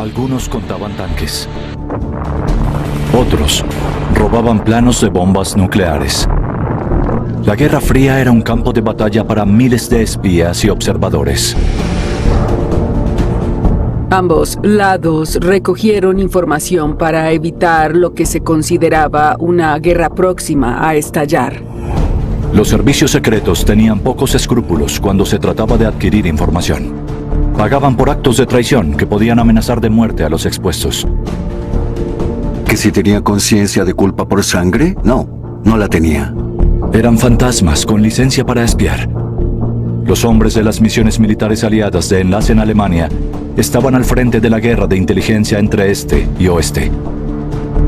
Algunos contaban tanques. Otros robaban planos de bombas nucleares. La Guerra Fría era un campo de batalla para miles de espías y observadores. Ambos lados recogieron información para evitar lo que se consideraba una guerra próxima a estallar. Los servicios secretos tenían pocos escrúpulos cuando se trataba de adquirir información. Pagaban por actos de traición que podían amenazar de muerte a los expuestos. ¿Que si tenía conciencia de culpa por sangre? No, no la tenía. Eran fantasmas con licencia para espiar. Los hombres de las misiones militares aliadas de enlace en Alemania estaban al frente de la guerra de inteligencia entre este y oeste.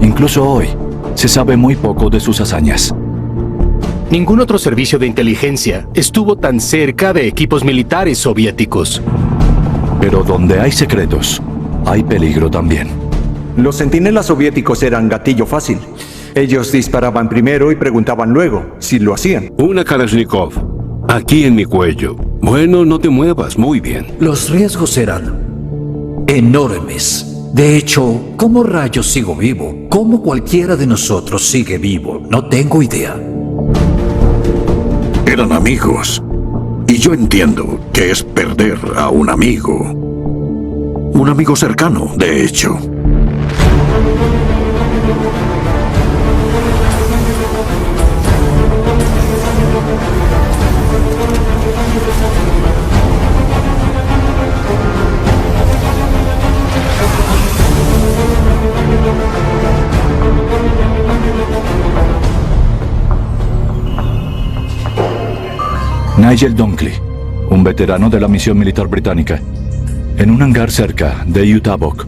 Incluso hoy, se sabe muy poco de sus hazañas. Ningún otro servicio de inteligencia estuvo tan cerca de equipos militares soviéticos. Pero donde hay secretos, hay peligro también. Los centinelas soviéticos eran gatillo fácil. Ellos disparaban primero y preguntaban luego si lo hacían. Una Kalashnikov, aquí en mi cuello. Bueno, no te muevas, muy bien. Los riesgos eran enormes. De hecho, ¿cómo rayos sigo vivo? ¿Cómo cualquiera de nosotros sigue vivo? No tengo idea. Eran amigos. Y yo entiendo que es perder a un amigo. Un amigo cercano, de hecho. Nigel Dunkley, un veterano de la misión militar británica, en un hangar cerca de Uttabok,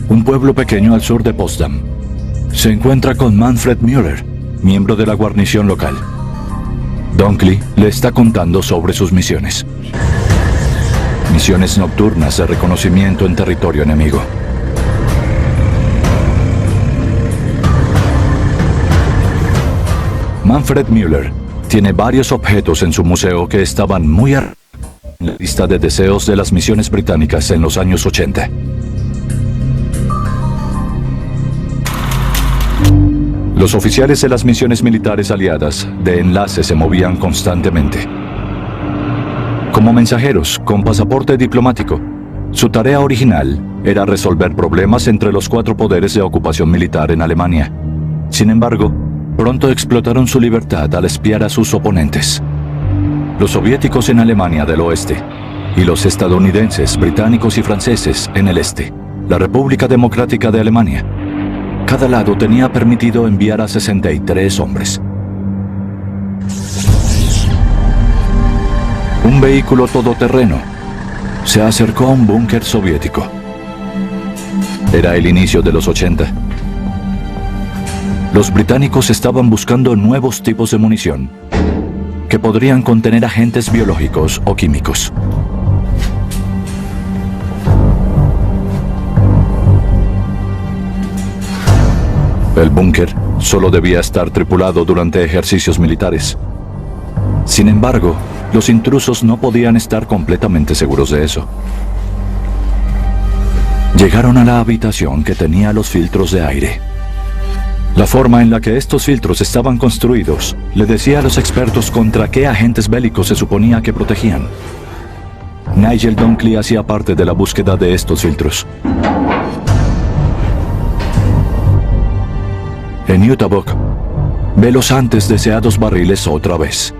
un pueblo pequeño al sur de Potsdam, se encuentra con Manfred Müller, miembro de la guarnición local. Dunkley le está contando sobre sus misiones. Misiones nocturnas de reconocimiento en territorio enemigo. Manfred Müller tiene varios objetos en su museo que estaban muy en la lista de deseos de las misiones británicas en los años 80. Los oficiales de las misiones militares aliadas de enlace se movían constantemente. Como mensajeros con pasaporte diplomático, su tarea original era resolver problemas entre los 4 poderes de ocupación militar en Alemania. Sin embargo, pronto explotaron su libertad al espiar a sus oponentes. Los soviéticos en Alemania del oeste y los estadounidenses, británicos y franceses en el este, la República Democrática de Alemania. Cada lado tenía permitido enviar a 63 hombres. Un vehículo todoterreno se acercó a un búnker soviético. Era el inicio de los 80. Los británicos estaban buscando nuevos tipos de munición que podrían contener agentes biológicos o químicos. El búnker solo debía estar tripulado durante ejercicios militares. Sin embargo, los intrusos no podían estar completamente seguros de eso. Llegaron a la habitación que tenía los filtros de aire. La forma en la que estos filtros estaban construidos le decía a los expertos contra qué agentes bélicos se suponía que protegían. Nigel Dunkley hacía parte de la búsqueda de estos filtros. En Uttabok, ve los antes deseados barriles otra vez.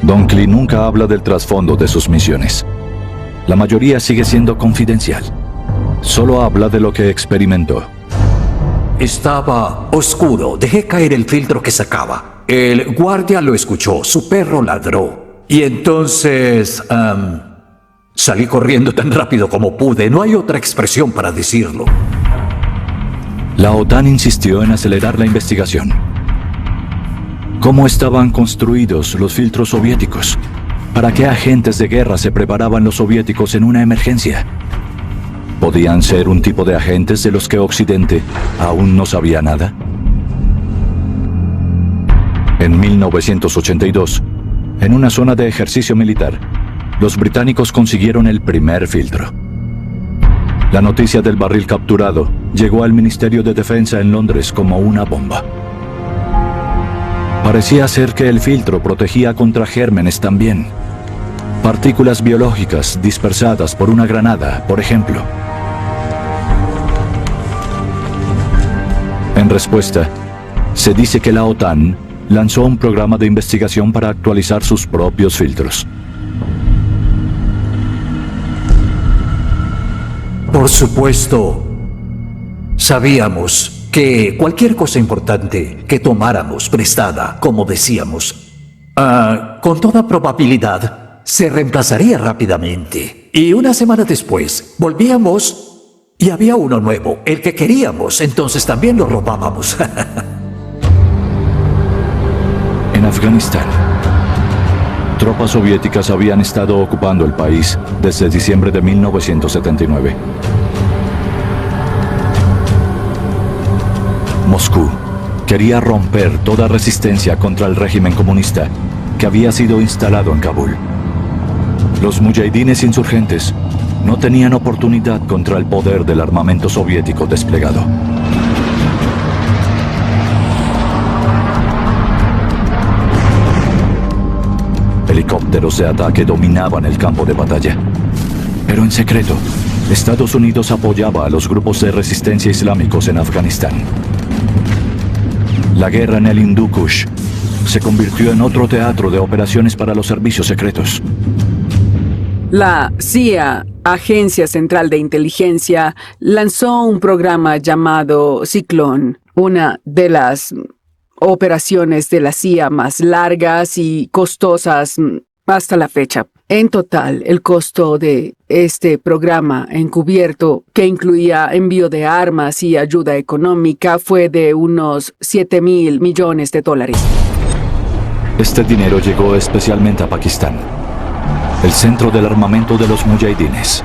Dunkley nunca habla del trasfondo de sus misiones. La mayoría sigue siendo confidencial. Solo habla de lo que experimentó. Estaba oscuro. Dejé caer el filtro que sacaba. El guardia lo escuchó. Su perro ladró. Y entonces... salí corriendo tan rápido como pude. No hay otra expresión para decirlo. La OTAN insistió en acelerar la investigación. ¿Cómo estaban construidos los filtros soviéticos? ¿Para qué agentes de guerra se preparaban los soviéticos en una emergencia? ¿Podían ser un tipo de agentes de los que Occidente aún no sabía nada? En 1982, en una zona de ejercicio militar, los británicos consiguieron el primer filtro. La noticia del barril capturado llegó al Ministerio de Defensa en Londres como una bomba. Parecía ser que el filtro protegía contra gérmenes también. Partículas biológicas dispersadas por una granada, por ejemplo. En respuesta, se dice que la OTAN lanzó un programa de investigación para actualizar sus propios filtros. Por supuesto, sabíamos que cualquier cosa importante que tomáramos prestada, como decíamos, con toda probabilidad se reemplazaría rápidamente. Y una semana después volvíamos y había uno nuevo, el que queríamos, entonces también lo robábamos. En Afganistán, tropas soviéticas habían estado ocupando el país desde diciembre de 1979. Moscú quería romper toda resistencia contra el régimen comunista que había sido instalado en Kabul. Los mujahidines insurgentes no tenían oportunidad contra el poder del armamento soviético desplegado. Helicópteros de ataque dominaban el campo de batalla. Pero en secreto, Estados Unidos apoyaba a los grupos de resistencia islámicos en Afganistán. La guerra en el Hindú Kush se convirtió en otro teatro de operaciones para los servicios secretos. La CIA, Agencia Central de Inteligencia, lanzó un programa llamado Ciclón, una de las operaciones de la CIA más largas y costosas hasta la fecha. En total, el costo de este programa encubierto, que incluía envío de armas y ayuda económica, fue de unos $7,000 millones. Este dinero llegó especialmente a Pakistán, el centro del armamento de los mujahidines.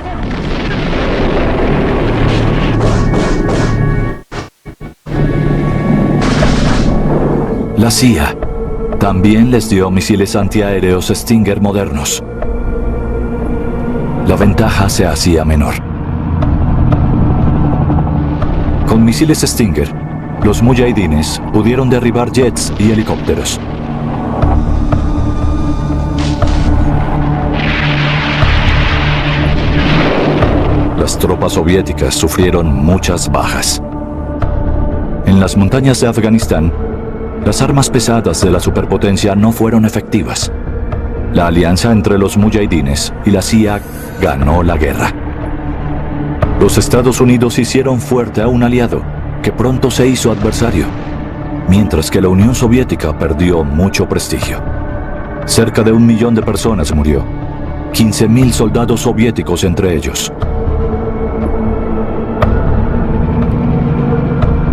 La CIA también les dio misiles antiaéreos Stinger modernos. La ventaja se hacía menor. Con misiles Stinger, los mujahidines pudieron derribar jets y helicópteros. Las tropas soviéticas sufrieron muchas bajas. En las montañas de Afganistán, las armas pesadas de la superpotencia no fueron efectivas. La alianza entre los mujahidines y la CIA ganó la guerra. Los Estados Unidos hicieron fuerte a un aliado que pronto se hizo adversario, mientras que la Unión Soviética perdió mucho prestigio. Cerca de 1 millón de personas murió, 15,000 soldados soviéticos entre ellos.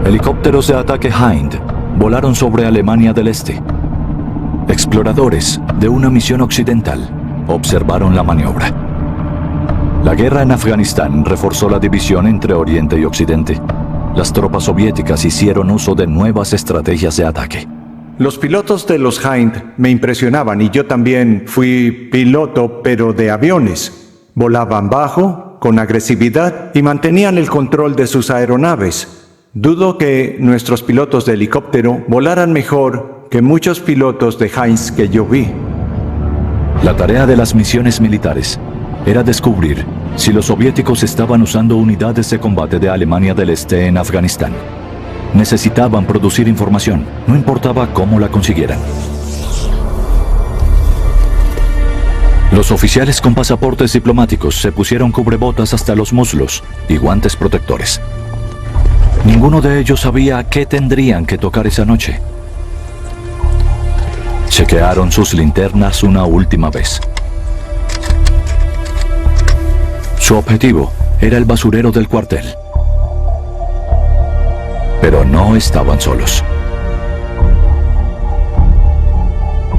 Helicópteros de ataque Hind volaron sobre Alemania del Este. Exploradores de una misión occidental observaron la maniobra. La guerra en Afganistán reforzó la división entre Oriente y Occidente. Las tropas soviéticas hicieron uso de nuevas estrategias de ataque. Los pilotos de los Hind me impresionaban y yo también fui piloto, pero de aviones. Volaban bajo, con agresividad y mantenían el control de sus aeronaves. Dudo que nuestros pilotos de helicóptero volaran mejor que muchos pilotos de Hinds que yo vi. La tarea de las misiones militares era descubrir si los soviéticos estaban usando unidades de combate de Alemania del Este en Afganistán. Necesitaban producir información, no importaba cómo la consiguieran. Los oficiales con pasaportes diplomáticos se pusieron cubrebocas hasta los muslos y guantes protectores. Ninguno de ellos sabía qué tendrían que tocar esa noche. Chequearon sus linternas una última vez. Su objetivo era el basurero del cuartel. Pero no estaban solos.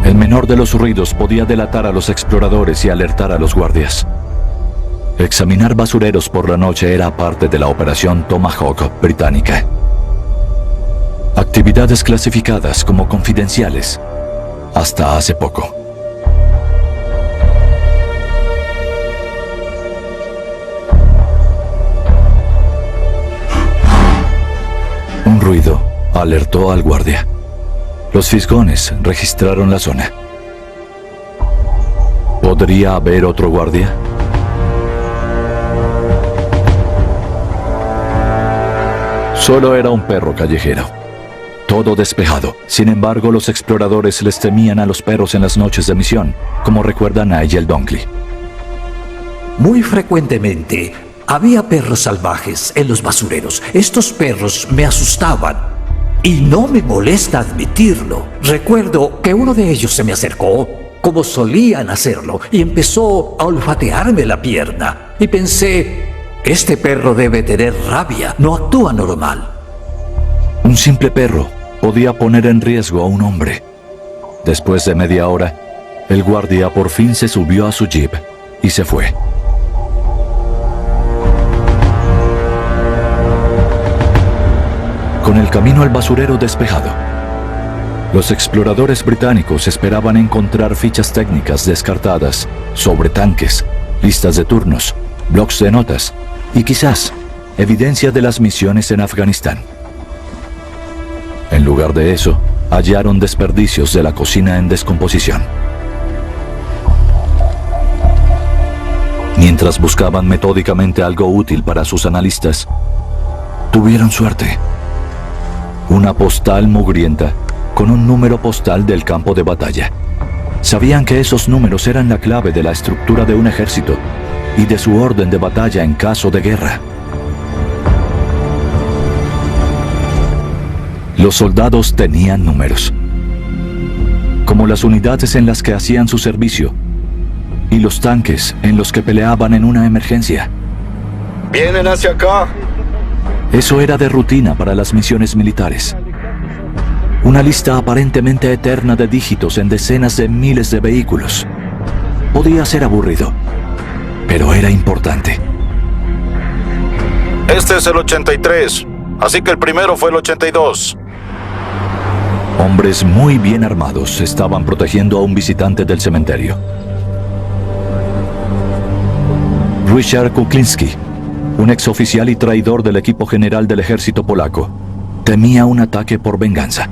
El menor de los ruidos podía delatar a los exploradores y alertar a los guardias. Examinar basureros por la noche era parte de la operación Tomahawk británica. Actividades clasificadas como confidenciales hasta hace poco. ruido alertó al guardia. Los fisgones registraron la zona. ¿Podría haber otro guardia? Solo era un perro callejero. Todo despejado. Sin embargo, los exploradores les temían a los perros en las noches de misión, como recuerda Nigel Dunkley. Muy frecuentemente había perros salvajes en los basureros. Estos perros me asustaban. Y no me molesta admitirlo. Recuerdo que uno de ellos se me acercó, como solían hacerlo, y empezó a olfatearme la pierna. Y pensé, este perro debe tener rabia, no actúa normal. Un simple perro podía poner en riesgo a un hombre. Después de media hora, el guardia por fin se subió a su jeep y se fue. Con el camino al basurero despejado, los exploradores británicos esperaban encontrar fichas técnicas descartadas sobre tanques, listas de turnos, blocs de notas y quizás evidencia de las misiones en Afganistán. En lugar de eso, hallaron desperdicios de la cocina en descomposición. Mientras buscaban metódicamente algo útil para sus analistas, tuvieron suerte. Una postal mugrienta con un número postal del campo de batalla. Sabían que esos números eran la clave de la estructura de un ejército y de su orden de batalla en caso de guerra. Los soldados tenían números, como las unidades en las que hacían su servicio y los tanques en los que peleaban en una emergencia. ¡Vienen hacia acá! Eso era de rutina para las misiones militares. Una lista aparentemente eterna de dígitos en decenas de miles de vehículos. Podía ser aburrido, pero era importante. Este es el 83, así que el primero fue el 82. Hombres muy bien armados estaban protegiendo a un visitante del cementerio. Richard Kuklinski, un exoficial y traidor del equipo general del ejército polaco, temía un ataque por venganza.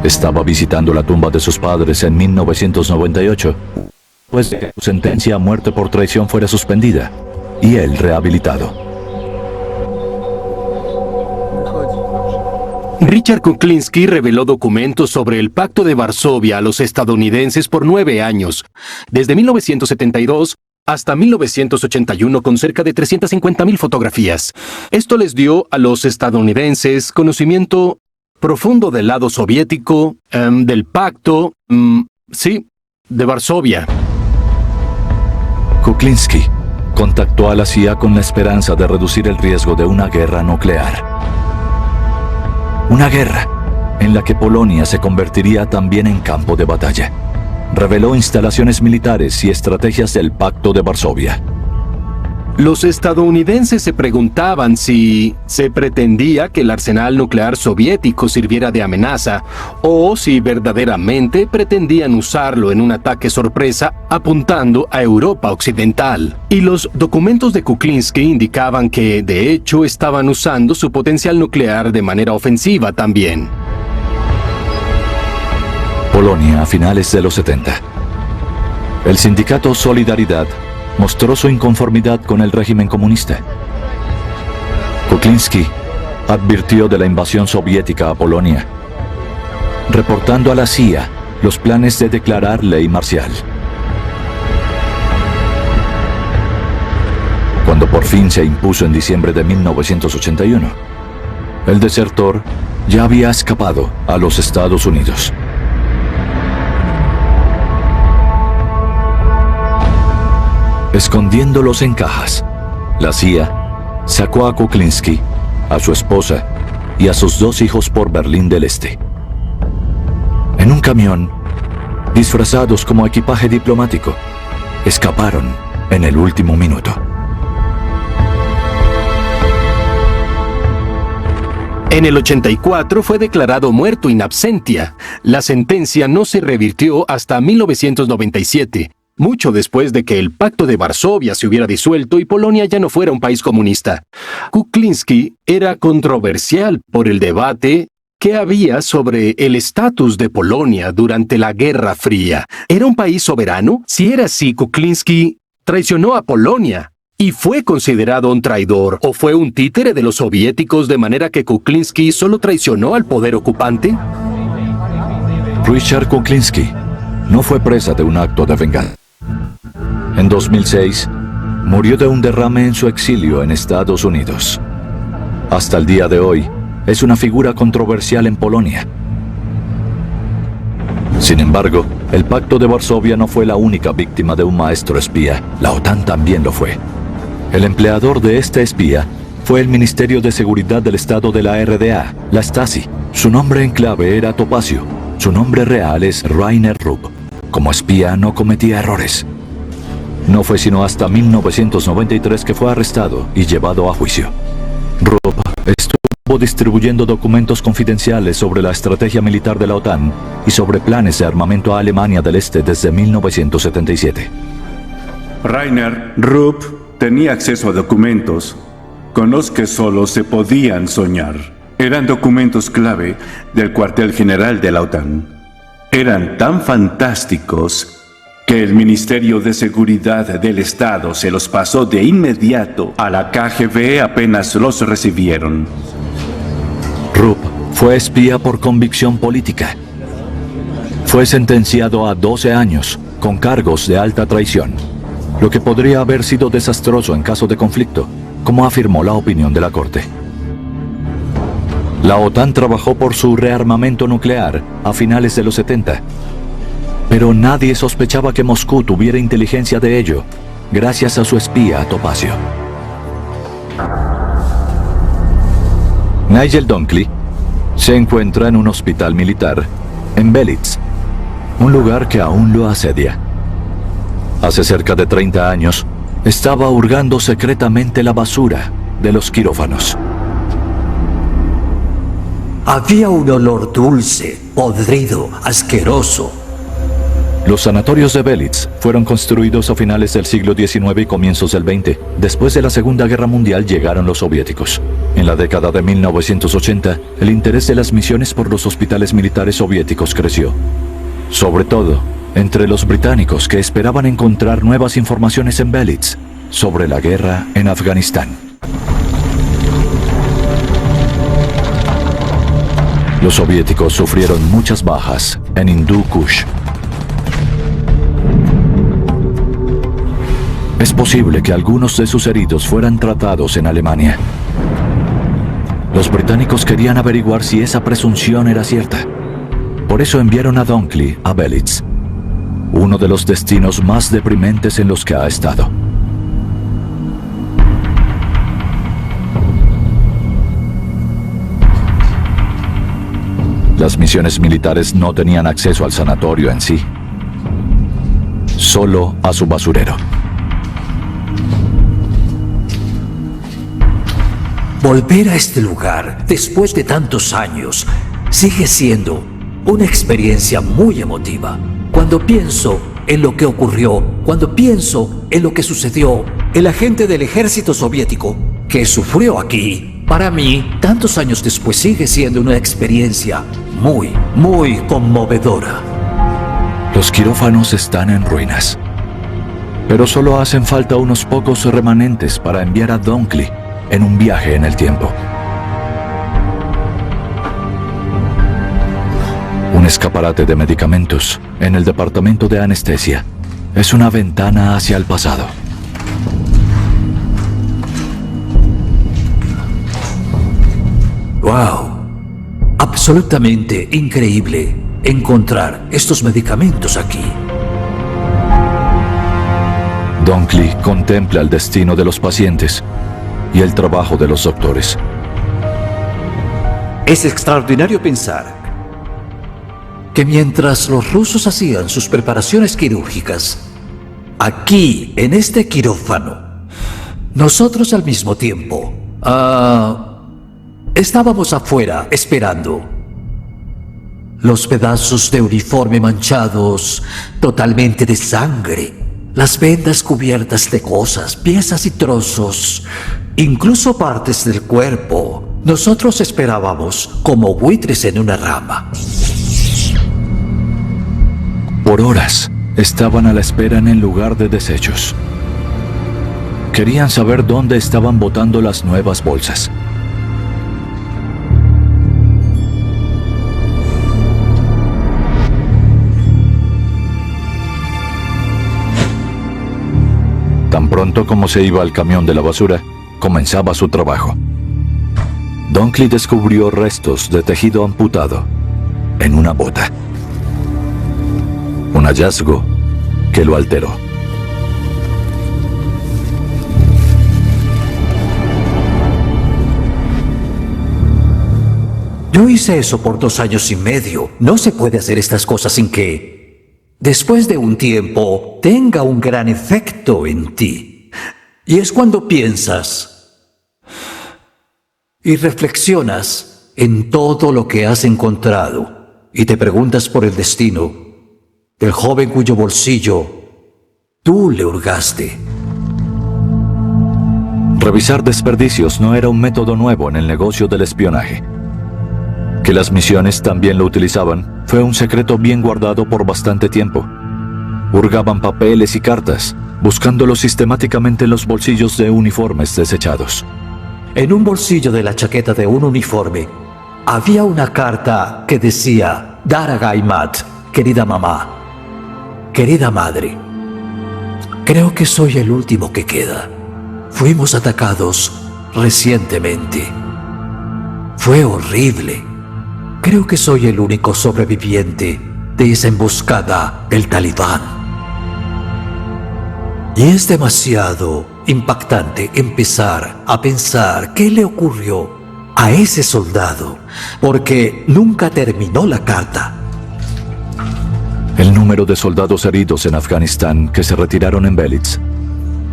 Estaba visitando la tumba de sus padres en 1998, después de que su sentencia a muerte por traición fuera suspendida, y él rehabilitado. Richard Kuklinski reveló documentos sobre el Pacto de Varsovia a los estadounidenses por 9 años, desde 1972 hasta 1981, con cerca de 350.000 fotografías. Esto les dio a los estadounidenses conocimiento profundo del lado soviético, del pacto, de Varsovia. Kuklinski contactó a la CIA con la esperanza de reducir el riesgo de una guerra nuclear. Una guerra en la que Polonia se convertiría también en campo de batalla. Reveló instalaciones militares y estrategias del Pacto de Varsovia. Los estadounidenses se preguntaban si se pretendía que el arsenal nuclear soviético sirviera de amenaza o si verdaderamente pretendían usarlo en un ataque sorpresa apuntando a Europa Occidental. Y los documentos de Kuklinski indicaban que, de hecho, estaban usando su potencial nuclear de manera ofensiva también. Polonia a finales de los 70. El sindicato Solidaridad mostró su inconformidad con el régimen comunista. Kuklinski advirtió de la invasión soviética a Polonia, reportando a la CIA los planes de declarar ley marcial. Cuando por fin se impuso en diciembre de 1981, el desertor ya había escapado a los Estados Unidos. Escondiéndolos en cajas, la CIA sacó a Kuklinski, a su esposa y a sus 2 hijos por Berlín del Este. En un camión, disfrazados como equipaje diplomático, escaparon en el último minuto. En el 84 fue declarado muerto in absentia. La sentencia no se revirtió hasta 1997. mucho después de que el Pacto de Varsovia se hubiera disuelto y Polonia ya no fuera un país comunista. Kuklinski era controversial por el debate que había sobre el estatus de Polonia durante la Guerra Fría. ¿Era un país soberano? Si era así, Kuklinski traicionó a Polonia y fue considerado un traidor, ¿o fue un títere de los soviéticos de manera que Kuklinski solo traicionó al poder ocupante? Richard Kuklinski no fue presa de un acto de venganza. En 2006, murió de un derrame en su exilio en Estados Unidos. Hasta el día de hoy, es una figura controversial en Polonia. Sin embargo, el Pacto de Varsovia no fue la única víctima de un maestro espía. La OTAN también lo fue. El empleador de este espía fue el Ministerio de Seguridad del Estado de la RDA, la Stasi. Su nombre en clave era Topacio. Su nombre real es Rainer Rupp. Como espía no cometía errores. No fue sino hasta 1993 que fue arrestado y llevado a juicio. Rupp estuvo distribuyendo documentos confidenciales sobre la estrategia militar de la OTAN y sobre planes de armamento a Alemania del Este desde 1977. Rainer Rupp tenía acceso a documentos con los que solo se podían soñar. Eran documentos clave del cuartel general de la OTAN. Eran tan fantásticos que el Ministerio de Seguridad del Estado se los pasó de inmediato a la KGB apenas los recibieron. Rupp fue espía por convicción política. Fue sentenciado a 12 años con cargos de alta traición, lo que podría haber sido desastroso en caso de conflicto, como afirmó la opinión de la Corte. La OTAN trabajó por su rearmamento nuclear a finales de los 70, pero nadie sospechaba que Moscú tuviera inteligencia de ello, gracias a su espía Topacio. Nigel Dunkley se encuentra en un hospital militar en Belitz, un lugar que aún lo asedia. Hace cerca de 30 años, estaba hurgando secretamente la basura de los quirófanos. Había un olor dulce, podrido, asqueroso. Los sanatorios de Belitz fueron construidos a finales del siglo XIX y comienzos del XX. Después de la Segunda Guerra Mundial llegaron los soviéticos. En la década de 1980, el interés de las misiones por los hospitales militares soviéticos creció. Sobre todo, entre los británicos que esperaban encontrar nuevas informaciones en Belitz sobre la guerra en Afganistán. Los soviéticos sufrieron muchas bajas en Hindú Kush. Es posible que algunos de sus heridos fueran tratados en Alemania. Los británicos querían averiguar si esa presunción era cierta. Por eso enviaron a Dunkley a Belitz, uno de los destinos más deprimentes en los que ha estado. Las misiones militares no tenían acceso al sanatorio en sí, solo a su basurero. Volver a este lugar, después de tantos años, sigue siendo una experiencia muy emotiva. Cuando pienso en lo que ocurrió, cuando pienso en lo que sucedió, el agente del ejército soviético que sufrió aquí, para mí, tantos años después, sigue siendo una experiencia muy, muy conmovedora. Los quirófanos están en ruinas, pero solo hacen falta unos pocos remanentes para enviar a Dunkley en un viaje en el tiempo. Un escaparate de medicamentos en el departamento de anestesia es una ventana hacia el pasado. ¡Wow! Absolutamente increíble encontrar estos medicamentos aquí. Dunkley contempla el destino de los pacientes y el trabajo de los doctores. Es extraordinario pensar que mientras los rusos hacían sus preparaciones quirúrgicas, aquí, en este quirófano, nosotros al mismo tiempo, estábamos afuera esperando. Los pedazos de uniforme manchados totalmente de sangre. Las vendas cubiertas de cosas, piezas y trozos, incluso partes del cuerpo. Nosotros esperábamos como buitres en una rama. Por horas estaban a la espera en el lugar de desechos. Querían saber dónde estaban botando las nuevas bolsas. Tan pronto como se iba al camión de la basura, comenzaba su trabajo. Dunkley descubrió restos de tejido amputado en una bota. Un hallazgo que lo alteró. Yo hice eso por 2 años y medio. No se puede hacer estas cosas sin que, después de un tiempo, tenga un gran efecto en ti. Y es cuando piensas y reflexionas en todo lo que has encontrado y te preguntas por el destino del joven cuyo bolsillo tú le hurgaste. Revisar desperdicios no era un método nuevo en el negocio del espionaje. Que las misiones también lo utilizaban fue un secreto bien guardado por bastante tiempo. Hurgaban papeles y cartas, buscándolos sistemáticamente en los bolsillos de uniformes desechados. En un bolsillo de la chaqueta de un uniforme había una carta que decía: Daragai Mat, querida mamá, querida madre, creo que soy el último que queda. Fuimos atacados recientemente. Fue horrible. Creo que soy el único sobreviviente de esa emboscada del Talibán. Y es demasiado impactante empezar a pensar qué le ocurrió a ese soldado, porque nunca terminó la carta. El número de soldados heridos en Afganistán que se retiraron en Belitz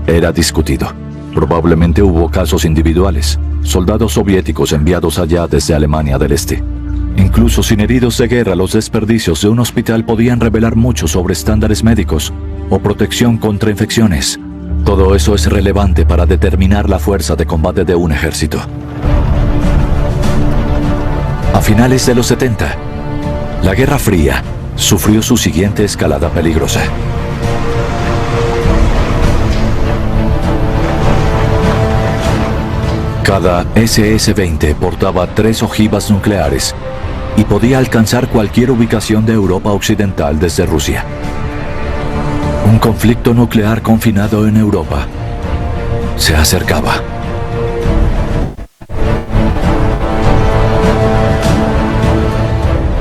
era discutido. Probablemente hubo casos individuales, soldados soviéticos enviados allá desde Alemania del Este. Incluso sin heridos de guerra, los desperdicios de un hospital podían revelar mucho sobre estándares médicos o protección contra infecciones. Todo eso es relevante para determinar la fuerza de combate de un ejército. A finales de los 70, la Guerra Fría sufrió su siguiente escalada peligrosa. Cada SS-20 portaba 3 ojivas nucleares y podía alcanzar cualquier ubicación de Europa Occidental desde Rusia. Un conflicto nuclear confinado en Europa se acercaba.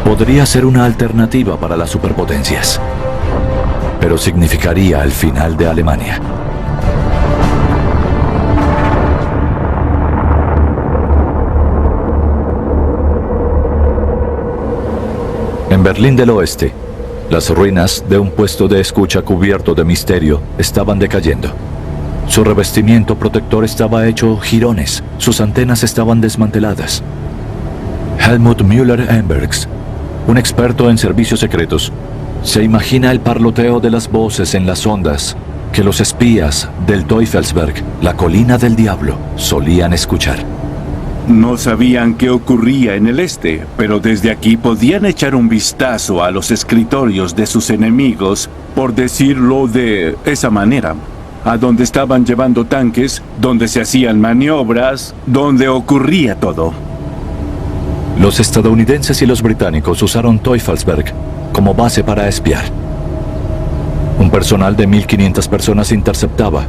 Podría ser una alternativa para las superpotencias, pero significaría el final de Alemania. En Berlín del Oeste, las ruinas de un puesto de escucha cubierto de misterio estaban decayendo. Su revestimiento protector estaba hecho jirones, sus antenas estaban desmanteladas. Helmut Müller-Embergs, un experto en servicios secretos, se imagina el parloteo de las voces en las ondas que los espías del Teufelsberg, la colina del diablo, solían escuchar. No sabían qué ocurría en el este, pero desde aquí podían echar un vistazo a los escritorios de sus enemigos, por decirlo de esa manera, a donde estaban llevando tanques, donde se hacían maniobras, donde ocurría todo. Los estadounidenses y los británicos usaron Teufelsberg como base para espiar. Un personal de 1.500 personas interceptaba,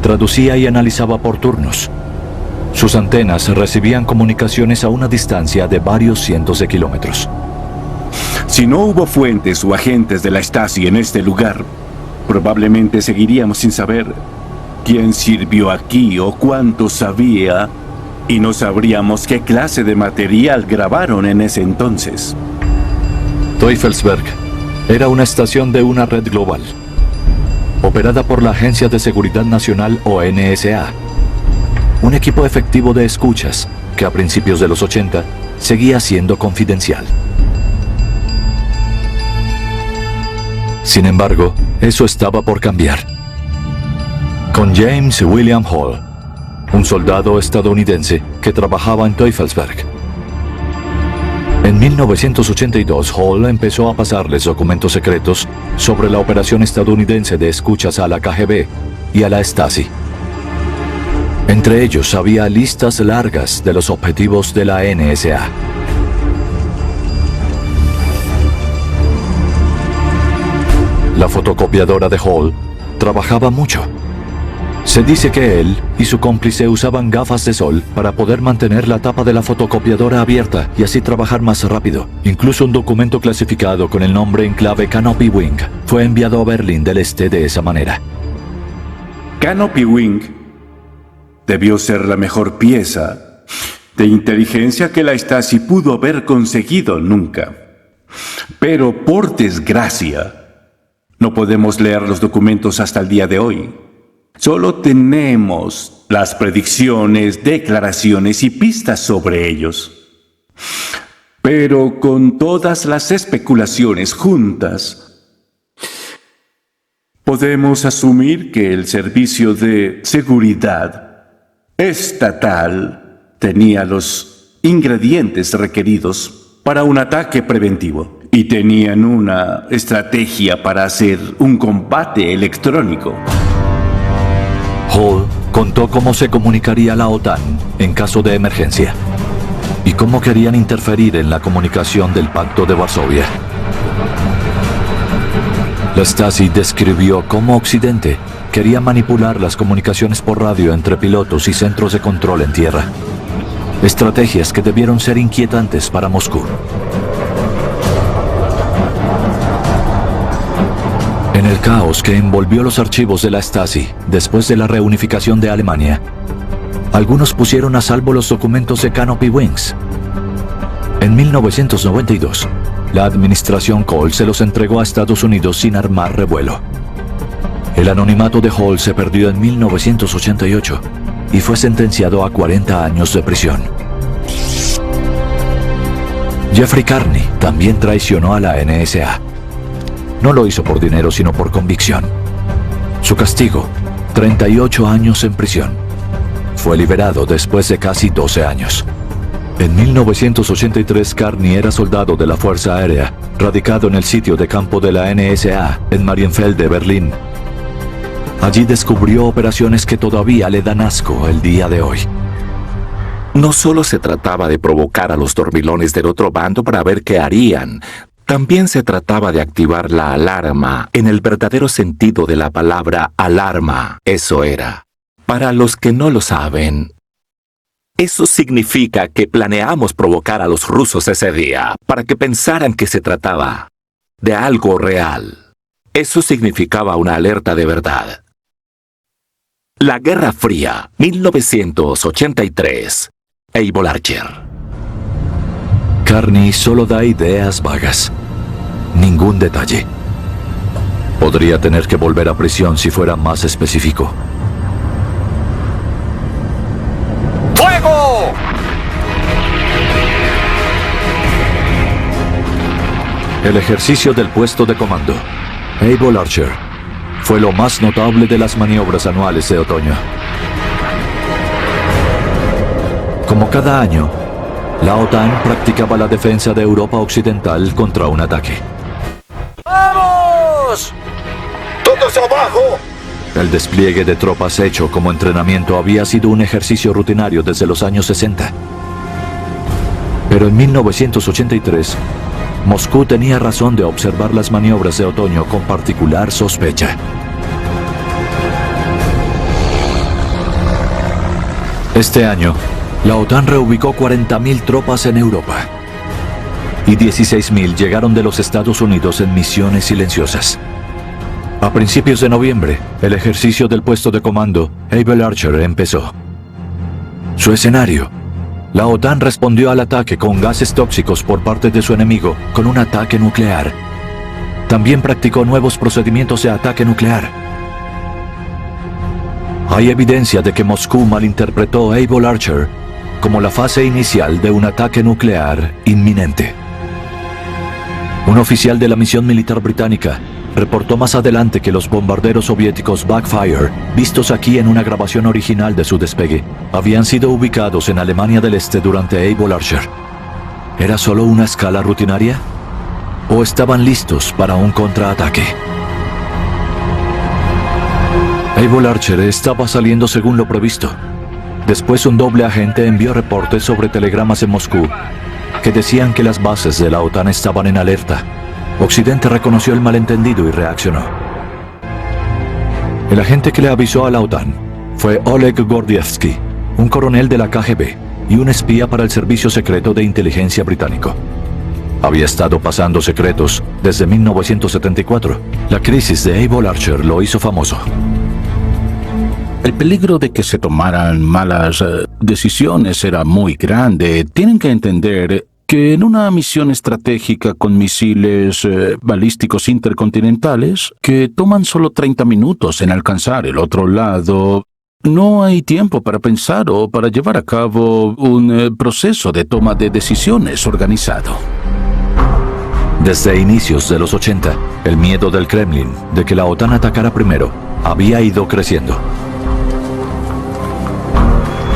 traducía y analizaba por turnos. Sus antenas recibían comunicaciones a una distancia de varios cientos de kilómetros. Si no hubo fuentes o agentes de la Stasi en este lugar, probablemente seguiríamos sin saber quién sirvió aquí o cuánto sabía, y no sabríamos qué clase de material grabaron en ese entonces. Teufelsberg era una estación de una red global, operada por la Agencia de Seguridad Nacional o NSA. Un equipo efectivo de escuchas que a principios de los 80 seguía siendo confidencial. Sin embargo, eso estaba por cambiar. con James William Hall, un soldado estadounidense que trabajaba en Teufelsberg. En 1982, Hall empezó a pasarles documentos secretos sobre la operación estadounidense de escuchas a la KGB y a la Stasi. Entre ellos había listas largas de los objetivos de la NSA. La fotocopiadora de Hall trabajaba mucho. Se dice que él y su cómplice usaban gafas de sol para poder mantener la tapa de la fotocopiadora abierta y así trabajar más rápido. Incluso un documento clasificado con el nombre en clave Canopy Wing fue enviado a Berlín del Este de esa manera. Canopy Wing debió ser la mejor pieza de inteligencia que la Stasi pudo haber conseguido nunca. Pero por desgracia, no podemos leer los documentos hasta el día de hoy. Solo tenemos las predicciones, declaraciones y pistas sobre ellos. Pero con todas las especulaciones juntas, podemos asumir que el servicio de seguridad estatal tenía los ingredientes requeridos para un ataque preventivo y tenían una estrategia para hacer un combate electrónico. Hall contó cómo se comunicaría la OTAN en caso de emergencia y cómo querían interferir en la comunicación del Pacto de Varsovia. La Stasi describió cómo Occidente quería manipular las comunicaciones por radio entre pilotos y centros de control en tierra. Estrategias que debieron ser inquietantes para Moscú. En el caos que envolvió los archivos de la Stasi después de la reunificación de Alemania, algunos pusieron a salvo los documentos de Canopy Wings. En 1992, la administración Kohl se los entregó a Estados Unidos sin armar revuelo. El anonimato de Hall se perdió en 1988 y fue sentenciado a 40 años de prisión. Jeffrey Carney también traicionó a la NSA. No lo hizo por dinero, sino por convicción. Su castigo, 38 años en prisión. Fue liberado después de casi 12 años. En 1983, Carney era soldado de la Fuerza Aérea, radicado en el sitio de campo de la NSA, en Marienfelde, Berlín. Allí descubrió operaciones que todavía le dan asco el día de hoy. No solo se trataba de provocar a los dormilones del otro bando para ver qué harían. También se trataba de activar la alarma en el verdadero sentido de la palabra alarma. Eso era. Para los que no lo saben, eso significa que planeamos provocar a los rusos ese día para que pensaran que se trataba de algo real. Eso significaba una alerta de verdad. La Guerra Fría, 1983. Eivor Archer. Carney solo da ideas vagas. Ningún detalle. Podría tener que volver a prisión si fuera más específico. ¡Fuego! El ejercicio del puesto de comando, Eivor Archer, fue lo más notable de las maniobras anuales de otoño. Como cada año, la OTAN practicaba la defensa de Europa Occidental contra un ataque. ¡Vamos! ¡Todos abajo! El despliegue de tropas hecho como entrenamiento había sido un ejercicio rutinario desde los años 60. Pero en 1983, Moscú tenía razón de observar las maniobras de otoño con particular sospecha. Este año, la OTAN reubicó 40.000 tropas en Europa y 16.000 llegaron de los Estados Unidos en misiones silenciosas. A principios de noviembre, el ejercicio del puesto de comando, Eivor Archer, empezó. Su escenario: la OTAN respondió al ataque con gases tóxicos por parte de su enemigo con un ataque nuclear. También practicó nuevos procedimientos de ataque nuclear. Hay evidencia de que Moscú malinterpretó Eivor Archer como la fase inicial de un ataque nuclear inminente. Un oficial de la misión militar británica reportó más adelante que los bombarderos soviéticos Backfire, vistos aquí en una grabación original de su despegue, habían sido ubicados en Alemania del Este durante Able Archer. ¿Era solo una escala rutinaria? ¿O estaban listos para un contraataque? Able Archer estaba saliendo según lo previsto. Después un doble agente envió reportes sobre telegramas en Moscú que decían que las bases de la OTAN estaban en alerta. Occidente reconoció el malentendido y reaccionó. El agente que le avisó a la OTAN fue Oleg Gordievsky, un coronel de la KGB y un espía para el Servicio Secreto de Inteligencia británico. Había estado pasando secretos desde 1974. La crisis de Able Archer lo hizo famoso. El peligro de que se tomaran malas decisiones era muy grande. Tienen que entender que en una misión estratégica con misiles balísticos intercontinentales, que toman solo 30 minutos en alcanzar el otro lado, no hay tiempo para pensar o para llevar a cabo un proceso de toma de decisiones organizado. Desde inicios de los 80, el miedo del Kremlin de que la OTAN atacara primero había ido creciendo.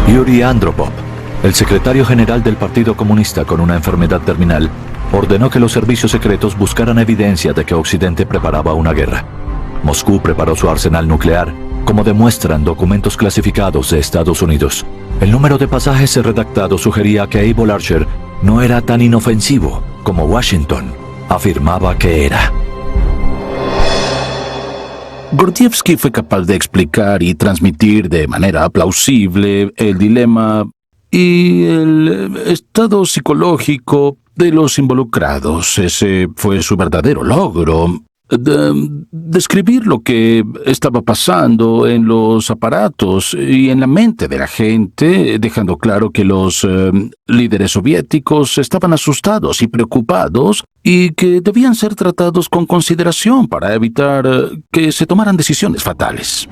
Yuri Andropov, el secretario general del Partido Comunista con una enfermedad terminal, ordenó que los servicios secretos buscaran evidencia de que Occidente preparaba una guerra. Moscú preparó su arsenal nuclear, como demuestran documentos clasificados de Estados Unidos. El número de pasajes redactados sugería que Able Archer no era tan inofensivo como Washington afirmaba que era. Gordievsky fue capaz de explicar y transmitir de manera plausible el dilema y el estado psicológico de los involucrados. Ese fue su verdadero logro. Describir lo que estaba pasando en los aparatos y en la mente de la gente, dejando claro que los líderes soviéticos estaban asustados y preocupados y que debían ser tratados con consideración para evitar que se tomaran decisiones fatales.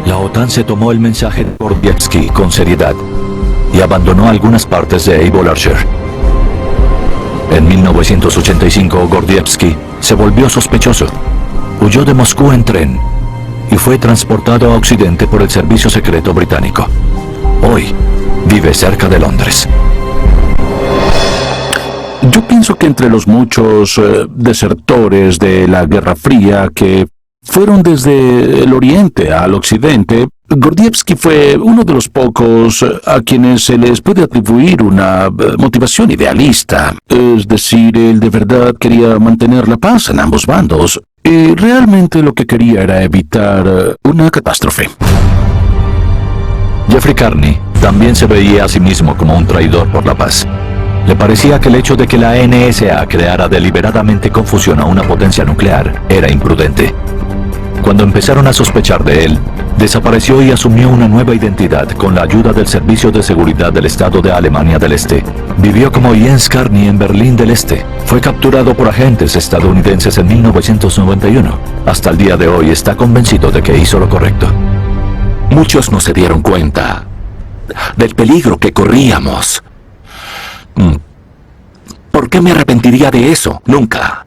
La OTAN se tomó el mensaje de Gordievsky con seriedad y abandonó algunas partes de Able Archer. En 1985, Gordievsky se volvió sospechoso. Huyó de Moscú en tren y fue transportado a Occidente por el Servicio Secreto británico. Hoy vive cerca de Londres. Yo pienso que entre los muchos desertores de la Guerra Fría que fueron desde el Oriente al Occidente, Gordievsky fue uno de los pocos a quienes se les puede atribuir una motivación idealista. Es decir, él de verdad quería mantener la paz en ambos bandos y realmente lo que quería era evitar una catástrofe. Jeffrey Carney también se veía a sí mismo como un traidor por la paz. Le parecía que el hecho de que la NSA creara deliberadamente confusión a una potencia nuclear era imprudente. Cuando empezaron a sospechar de él, desapareció y asumió una nueva identidad con la ayuda del Servicio de Seguridad del Estado de Alemania del Este. Vivió como Jens Carney en Berlín del Este. Fue capturado por agentes estadounidenses en 1991. Hasta el día de hoy está convencido de que hizo lo correcto. Muchos no se dieron cuenta del peligro que corríamos. ¿Por qué me arrepentiría de eso? Nunca.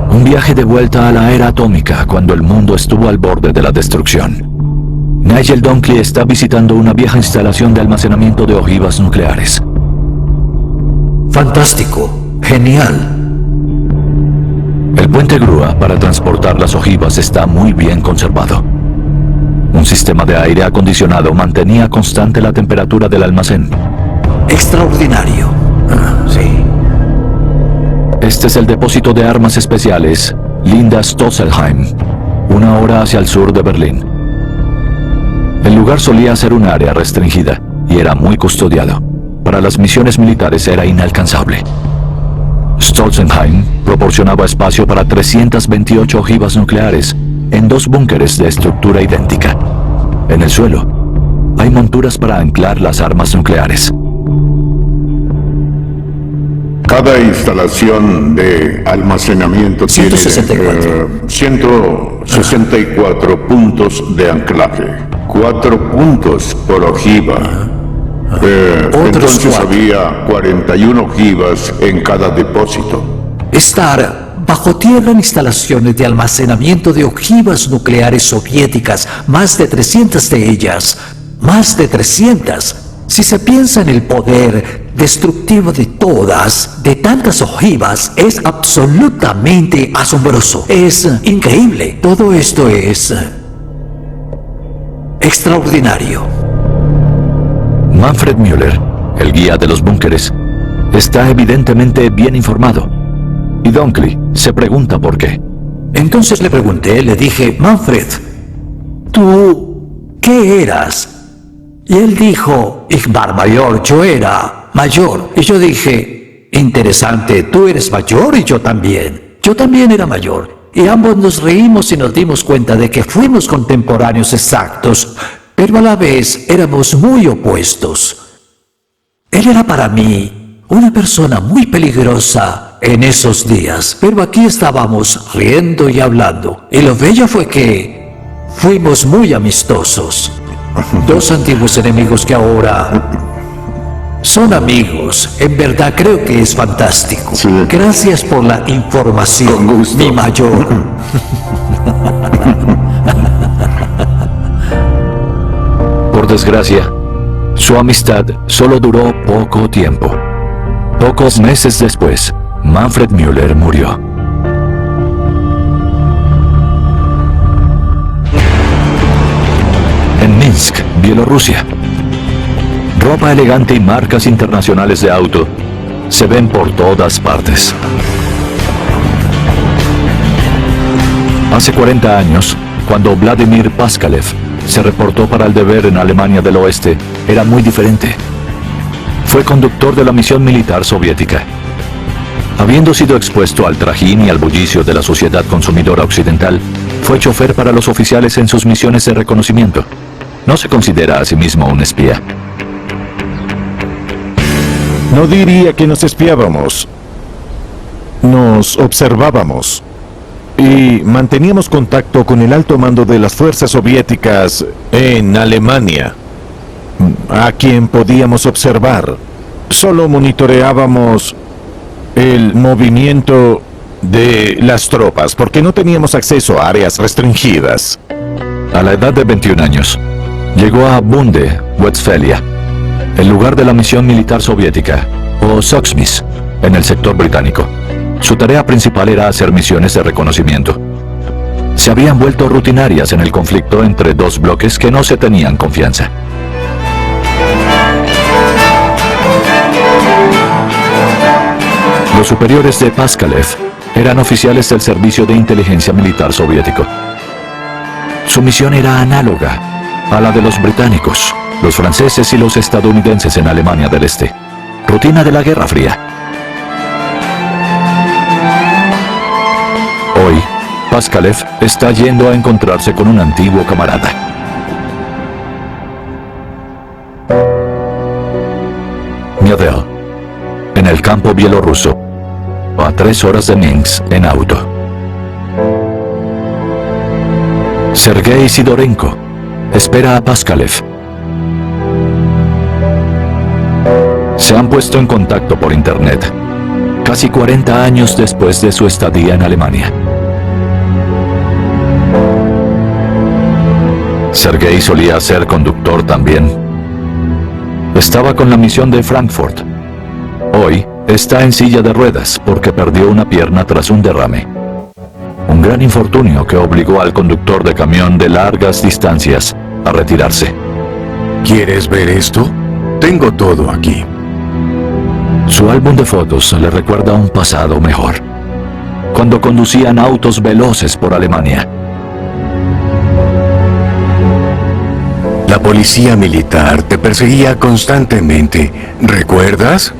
Un viaje de vuelta a la era atómica cuando el mundo estuvo al borde de la destrucción. Nigel Dunkley está visitando una vieja instalación de almacenamiento de ojivas nucleares. Fantástico. Genial. El puente grúa para transportar las ojivas está muy bien conservado. Un sistema de aire acondicionado mantenía constante la temperatura del almacén. Extraordinario. Sí. Este es el depósito de armas especiales Linda Stosselheim, 1 hora hacia el sur de Berlín. El lugar solía ser un área restringida y era muy custodiado. Para las misiones militares era inalcanzable. Stolzenheim proporcionaba espacio para 328 ojivas nucleares en 2 búnkeres de estructura idéntica. En el suelo hay monturas para anclar las armas nucleares. Cada instalación de almacenamiento tiene 164 puntos de anclaje, 4 puntos por ojiva. Entonces había 41 ojivas en cada depósito. Estar bajo tierra en instalaciones de almacenamiento de ojivas nucleares soviéticas, más de 300 de ellas, más de 300. Si se piensa en el poder destructivo de todas, de tantas ojivas, es absolutamente asombroso. Es increíble. Todo esto es extraordinario. Manfred Müller, el guía de los búnkeres, está evidentemente bien informado. Y Dunkley se pregunta por qué. Entonces le pregunté, le dije, Manfred, ¿tú qué eras? Y él dijo, Ich war mayor, yo era mayor. Y yo dije, interesante, tú eres mayor y yo también. Yo también era mayor. Y ambos nos reímos y nos dimos cuenta de que fuimos contemporáneos exactos, pero a la vez éramos muy opuestos. Él era para mí una persona muy peligrosa en esos días, pero aquí estábamos riendo y hablando. Y lo bello fue que fuimos muy amistosos. Dos antiguos enemigos que ahora son amigos. En verdad creo que es fantástico. Sí. Gracias por la información, mi mayor. Por desgracia, su amistad solo duró poco tiempo. Pocos meses después, Manfred Müller murió. En Minsk, Bielorrusia, ropa elegante y marcas internacionales de auto se ven por todas partes. Hace 40 años, cuando Vladimir Paskalev se reportó para el deber en Alemania del Oeste, era muy diferente. Fue conductor de la misión militar soviética. Habiendo sido expuesto al trajín y al bullicio de la sociedad consumidora occidental, fue chofer para los oficiales en sus misiones de reconocimiento. No se considera a sí mismo un espía. No diría que nos espiábamos. Nos observábamos. Y manteníamos contacto con el alto mando de las fuerzas soviéticas en Alemania, a quien podíamos observar. Solo monitoreábamos el movimiento de las tropas, porque no teníamos acceso a áreas restringidas. A la edad de 21 años, llegó a Bunde, Westfalia, el lugar de la misión militar soviética, o Soxmis, en el sector británico. Su tarea principal era hacer misiones de reconocimiento. Se habían vuelto rutinarias en el conflicto entre dos bloques que no se tenían confianza. Los superiores de Paskalev eran oficiales del Servicio de Inteligencia Militar Soviético. Su misión era análoga a la de los británicos, los franceses y los estadounidenses en Alemania del Este. Rutina de la Guerra Fría. Hoy, Paskalev está yendo a encontrarse con un antiguo camarada. Miodel, en el campo bielorruso, a 3 horas de Minsk en auto. Sergei Sidorenko espera a Paskalev. Se han puesto en contacto por internet, casi 40 años después de su estadía en Alemania. Sergei solía ser conductor también. Estaba con la misión de Frankfurt. Hoy está en silla de ruedas porque perdió una pierna tras un derrame. Un gran infortunio que obligó al conductor de camión de largas distancias a retirarse. ¿Quieres ver esto? Tengo todo aquí. Su álbum de fotos le recuerda un pasado mejor, cuando conducían autos veloces por Alemania. La policía militar te perseguía constantemente. ¿Recuerdas?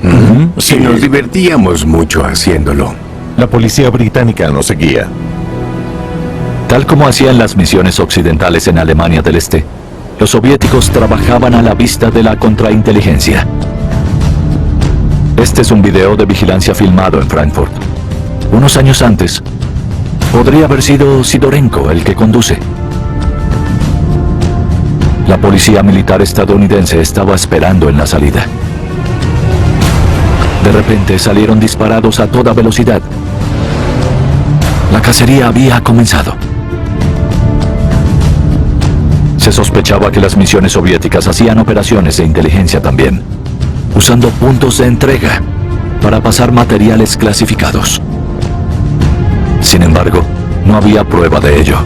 Sí. Y nos divertíamos mucho haciéndolo. La policía británica nos seguía. Tal como hacían las misiones occidentales en Alemania del Este, los soviéticos trabajaban a la vista de la contrainteligencia. Este es un video de vigilancia filmado en Frankfurt. Unos años antes, podría haber sido Sidorenko el que conduce. La policía militar estadounidense estaba esperando en la salida. De repente salieron disparados a toda velocidad. cacería había comenzado. Se sospechaba que las misiones soviéticas hacían operaciones de inteligencia también, usando puntos de entrega para pasar materiales clasificados. Sin embargo, no había prueba de ello.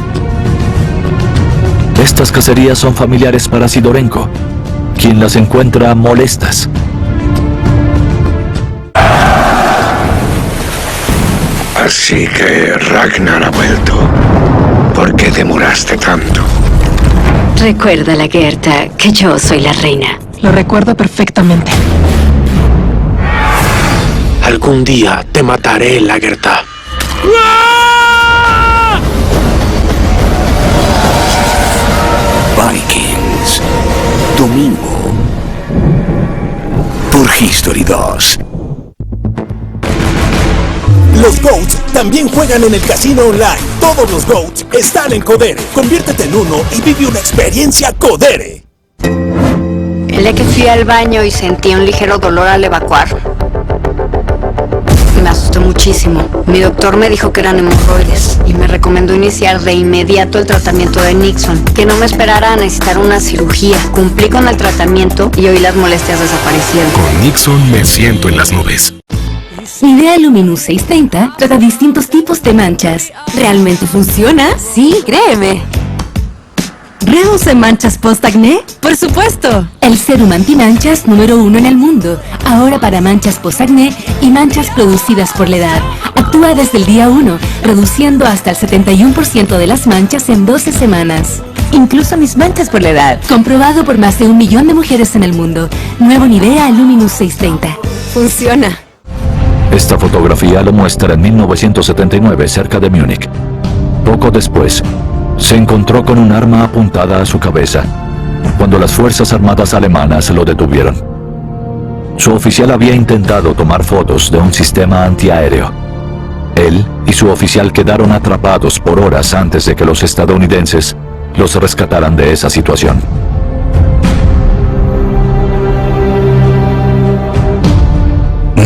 Estas cacerías son familiares para Sidorenko, quien las encuentra molestas. Así que Ragnar ha vuelto. ¿Por qué demoraste tanto? Recuerda, Lagertha, que yo soy la reina. Lo recuerdo perfectamente. Algún día te mataré, Lagertha. Vikings. Domingo. Por History 2. Los GOATs también juegan en el casino online. Todos los GOATs están en Codere. Conviértete en uno y vive una experiencia Codere. El día que fui al baño y sentí un ligero dolor al evacuar, me asustó muchísimo. Mi doctor me dijo que eran hemorroides y me recomendó iniciar de inmediato el tratamiento de Nixon, que no me esperara a necesitar una cirugía. Cumplí con el tratamiento y hoy las molestias desaparecieron. Con Nixon me siento en las nubes. Nivea Luminous 630 trata distintos tipos de manchas. ¿Realmente funciona? Sí, créeme. ¿Reduce manchas post-acné? ¡Por supuesto! El serum antimanchas número 1 en el mundo. Ahora para manchas post-acné y manchas producidas por la edad. Actúa desde el día 1, reduciendo hasta el 71% de las manchas en 12 semanas. Incluso mis manchas por la edad. Comprobado por más de 1 millón de mujeres en el mundo. Nuevo Nivea Luminous 630. Funciona. Esta fotografía lo muestra en 1979 cerca de Múnich. Poco después, se encontró con un arma apuntada a su cabeza cuando las Fuerzas Armadas alemanas lo detuvieron. Su oficial había intentado tomar fotos de un sistema antiaéreo. Él y su oficial quedaron atrapados por horas antes de que los estadounidenses los rescataran de esa situación.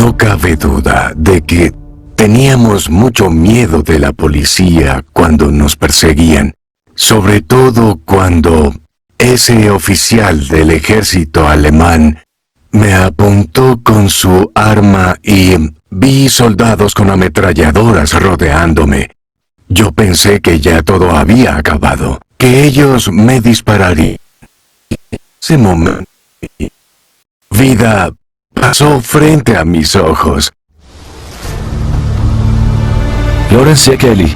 No cabe duda de que teníamos mucho miedo de la policía cuando nos perseguían, sobre todo cuando ese oficial del ejército alemán me apuntó con su arma y vi soldados con ametralladoras rodeándome. Yo pensé que ya todo había acabado, que ellos me dispararían. Ese momento, vida pasó frente a mis ojos. Lawrence Kelly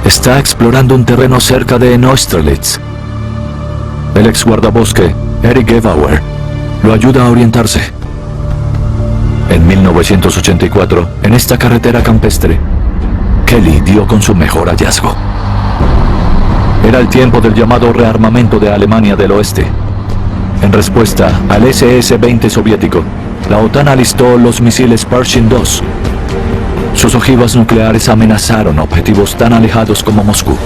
está explorando un terreno cerca de Neustrelitz. El ex guardabosque, Eric Gebauer, lo ayuda a orientarse. En 1984, en esta carretera campestre, Kelly dio con su mejor hallazgo. Era el tiempo del llamado rearmamento de Alemania del Oeste. En respuesta al SS-20 soviético, la OTAN alistó los misiles Pershing II. Sus ojivas nucleares amenazaron objetivos tan alejados como Moscú.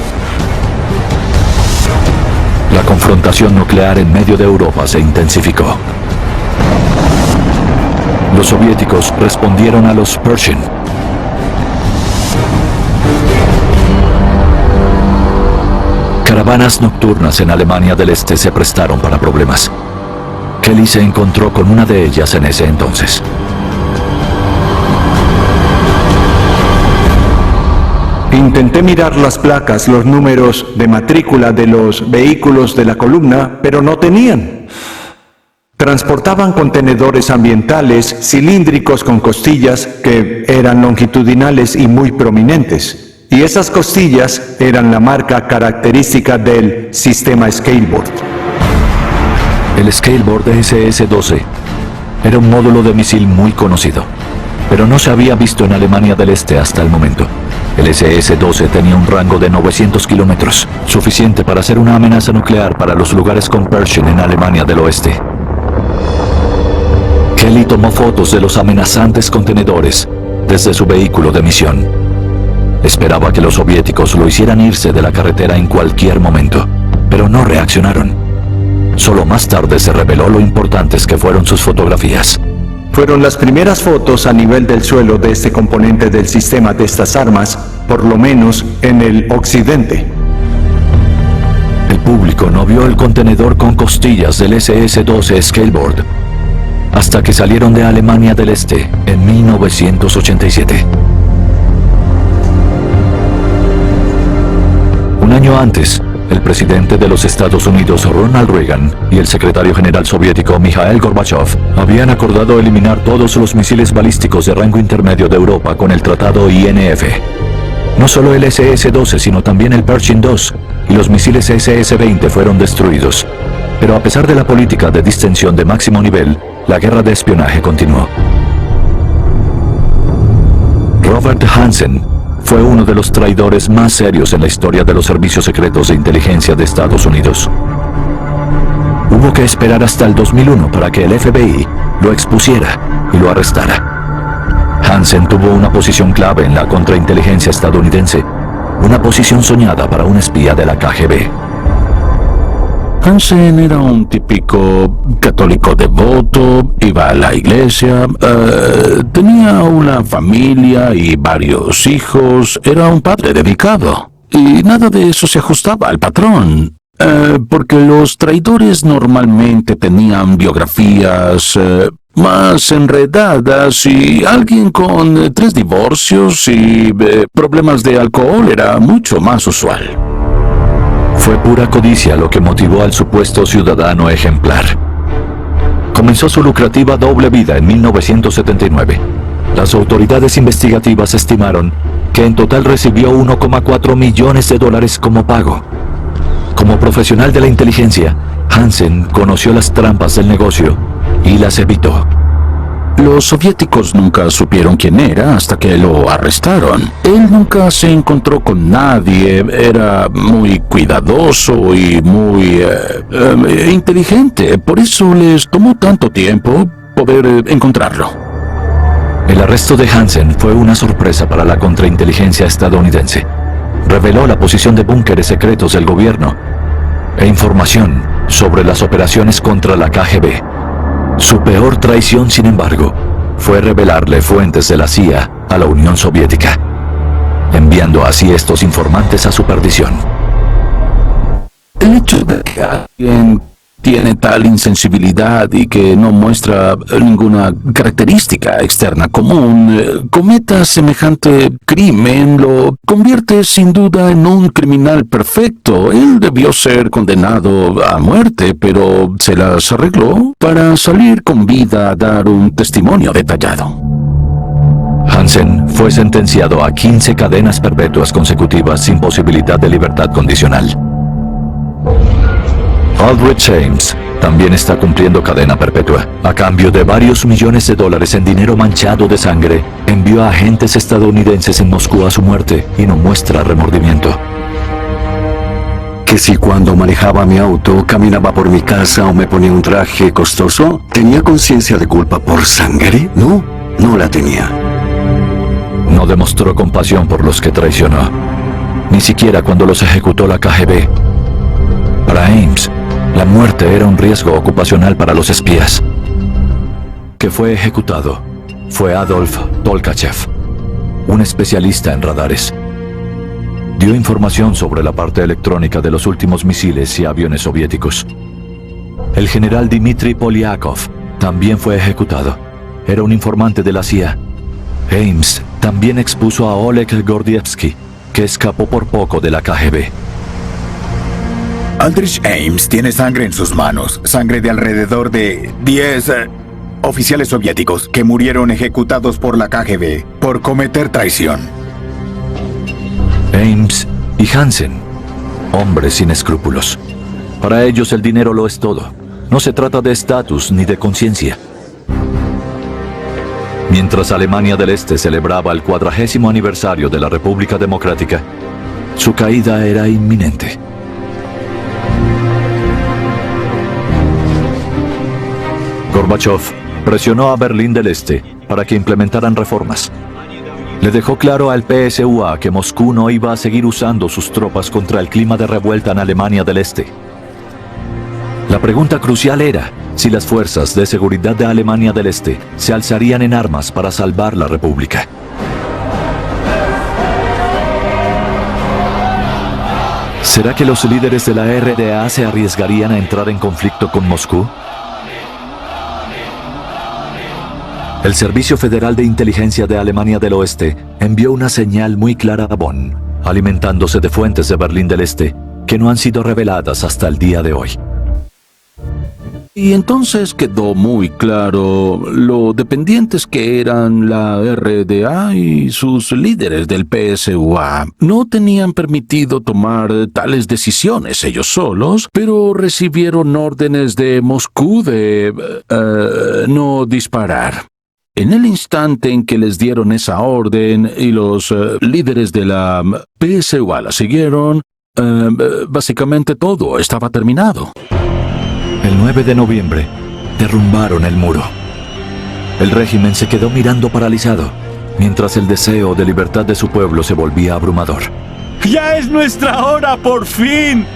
La confrontación nuclear en medio de Europa se intensificó. Los soviéticos respondieron a los Pershing. Caravanas nocturnas en Alemania del Este se prestaron para problemas. Kelly se encontró con una de ellas en ese entonces. Intenté mirar las placas, los números de matrícula de los vehículos de la columna, pero no tenían. Transportaban contenedores ambientales cilíndricos con costillas que eran longitudinales y muy prominentes. Y esas costillas eran la marca característica del sistema Scaleboard. El Scaleboard SS-12 era un módulo de misil muy conocido, pero no se había visto en Alemania del Este hasta el momento. El SS-12 tenía un rango de 900 kilómetros, suficiente para ser una amenaza nuclear para los lugares con Pershing en Alemania del Oeste. Kelly tomó fotos de los amenazantes contenedores desde su vehículo de misión. Esperaba que los soviéticos lo hicieran irse de la carretera en cualquier momento, pero no reaccionaron. Solo más tarde se reveló lo importantes que fueron sus fotografías. Fueron las primeras fotos a nivel del suelo de este componente del sistema de estas armas, por lo menos en el occidente. El público no vio el contenedor con costillas del SS-12 Scaleboard hasta que salieron de Alemania del Este en 1987. Un año antes, el presidente de los Estados Unidos Ronald Reagan y el secretario general soviético Mikhail Gorbachev habían acordado eliminar todos los misiles balísticos de rango intermedio de Europa con el tratado INF. No solo el SS-12, sino también el Pershing II y los misiles SS-20 fueron destruidos. Pero a pesar de la política de distensión de máximo nivel, la guerra de espionaje continuó. Robert Hansen fue uno de los traidores más serios en la historia de los servicios secretos de inteligencia de Estados Unidos. Hubo que esperar hasta el 2001 para que el FBI lo expusiera y lo arrestara. Hansen tuvo una posición clave en la contrainteligencia estadounidense, una posición soñada para un espía de la KGB. Hansen era un típico católico devoto, iba a la iglesia, tenía una familia y varios hijos, era un padre dedicado. Y nada de eso se ajustaba al patrón, porque los traidores normalmente tenían biografías más enredadas y alguien con 3 divorcios y problemas de alcohol era mucho más usual. Fue pura codicia lo que motivó al supuesto ciudadano ejemplar. Comenzó su lucrativa doble vida en 1979. Las autoridades investigativas estimaron que en total recibió 1,4 millones de dólares como pago. Como profesional de la inteligencia, Hansen conoció las trampas del negocio y las evitó. Los soviéticos nunca supieron quién era hasta que lo arrestaron. Él nunca se encontró con nadie, era muy cuidadoso y muy inteligente. Por eso les tomó tanto tiempo poder encontrarlo. El arresto de Hansen fue una sorpresa para la contrainteligencia estadounidense. Reveló la posición de búnkeres secretos del gobierno e información sobre las operaciones contra la KGB. Su peor traición, sin embargo, fue revelarle fuentes de la CIA a la Unión Soviética, enviando así estos informantes a su perdición. El hecho de que alguien tiene tal insensibilidad y que no muestra ninguna característica externa común, cometa semejante crimen, lo convierte sin duda en un criminal perfecto. Él debió ser condenado a muerte, pero se las arregló para salir con vida a dar un testimonio detallado. Hansen fue sentenciado a 15 cadenas perpetuas consecutivas sin posibilidad de libertad condicional. Aldrich Ames también está cumpliendo cadena perpetua. A cambio de varios millones de dólares en dinero manchado de sangre, envió a agentes estadounidenses en Moscú a su muerte y no muestra remordimiento. Que si cuando manejaba mi auto, caminaba por mi casa o me ponía un traje costoso, ¿tenía conciencia de culpa por sangre? No, no la tenía. No demostró compasión por los que traicionó, ni siquiera cuando los ejecutó la KGB. Para Ames, la muerte era un riesgo ocupacional para los espías. Que fue ejecutado fue Adolf Tolkachev, un especialista en radares. Dio información sobre la parte electrónica de los últimos misiles y aviones soviéticos. El general Dmitry Polyakov también fue ejecutado. Era un informante de la CIA. Ames también expuso a Oleg Gordievsky, que escapó por poco de la KGB. Aldrich Ames tiene sangre en sus manos, sangre de alrededor de 10 oficiales soviéticos que murieron ejecutados por la KGB por cometer traición. Ames y Hansen, hombres sin escrúpulos. Para ellos el dinero lo es todo. No se trata de estatus ni de conciencia. Mientras Alemania del Este celebraba el 40º aniversario de la República Democrática, su caída era inminente. Gorbachev presionó a Berlín del Este para que implementaran reformas. Le dejó claro al PSUA que Moscú no iba a seguir usando sus tropas contra el clima de revuelta en Alemania del Este. La pregunta crucial era si las fuerzas de seguridad de Alemania del Este se alzarían en armas para salvar la República. ¿Será que los líderes de la RDA se arriesgarían a entrar en conflicto con Moscú? El Servicio Federal de Inteligencia de Alemania del Oeste envió una señal muy clara a Bonn, alimentándose de fuentes de Berlín del Este que no han sido reveladas hasta el día de hoy. Y entonces quedó muy claro lo dependientes que eran la RDA y sus líderes del PSUA. No tenían permitido tomar tales decisiones ellos solos, pero recibieron órdenes de Moscú de no disparar. En el instante en que les dieron esa orden y los líderes de la PSUA la siguieron, básicamente todo estaba terminado. El 9 de noviembre, derrumbaron el muro. El régimen se quedó mirando paralizado, mientras el deseo de libertad de su pueblo se volvía abrumador. ¡Ya es nuestra hora, por fin!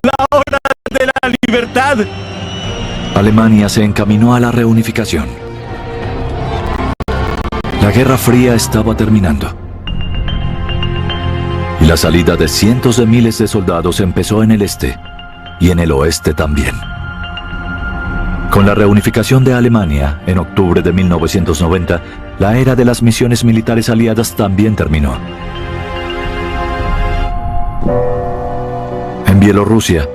¡La hora de la libertad! Alemania se encaminó a la reunificación. La Guerra Fría estaba terminando. Y la salida de cientos de miles de soldados empezó en el este y en el oeste también. Con la reunificación de Alemania, en octubre de 1990, la era de las misiones militares aliadas también terminó. En Bielorrusia,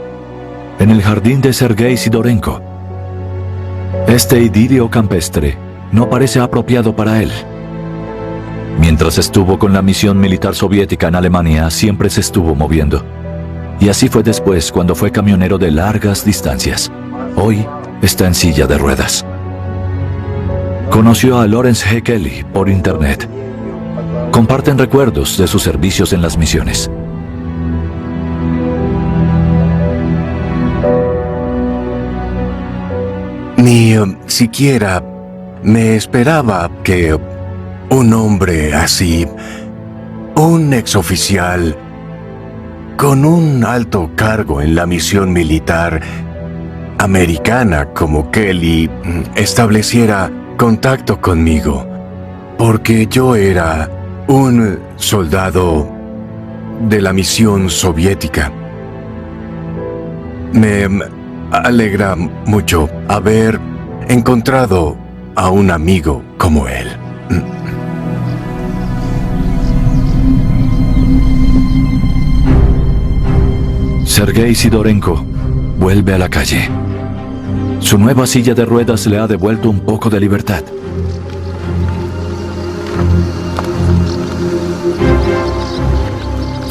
en el jardín de Sergei Sidorenko, este idilio campestre no parece apropiado para él. Mientras estuvo con la misión militar soviética en Alemania, siempre se estuvo moviendo. Y así fue después cuando fue camionero de largas distancias. Hoy está en silla de ruedas. Conoció a Lawrence G. Kelly por internet. Comparten recuerdos de sus servicios en las misiones. Ni siquiera me esperaba que un hombre así, un exoficial, con un alto cargo en la misión militar americana como Kelly, estableciera contacto conmigo, porque yo era un soldado de la misión soviética. Me alegra mucho haber encontrado a un amigo como él. Sergei Sidorenko vuelve a la calle. Su nueva silla de ruedas le ha devuelto un poco de libertad.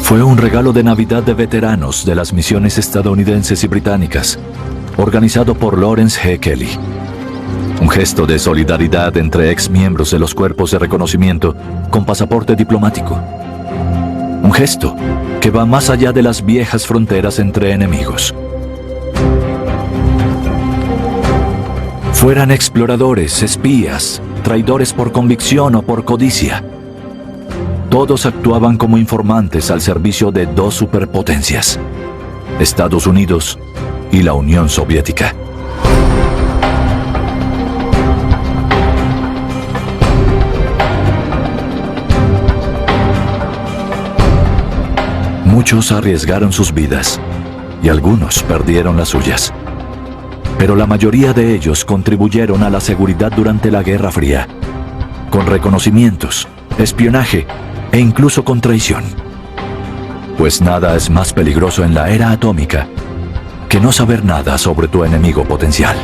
Fue un regalo de Navidad de veteranos de las misiones estadounidenses y británicas, organizado por Lawrence G. Kelly. Un gesto de solidaridad entre ex miembros de los cuerpos de reconocimiento con pasaporte diplomático. Un gesto que va más allá de las viejas fronteras entre enemigos. Fueran exploradores, espías, traidores por convicción o por codicia. Todos actuaban como informantes al servicio de dos superpotencias, Estados Unidos y la Unión Soviética. Muchos arriesgaron sus vidas y algunos perdieron las suyas. Pero la mayoría de ellos contribuyeron a la seguridad durante la Guerra Fría, con reconocimientos, espionaje e incluso con traición. Pues nada es más peligroso en la era atómica que no saber nada sobre tu enemigo potencial.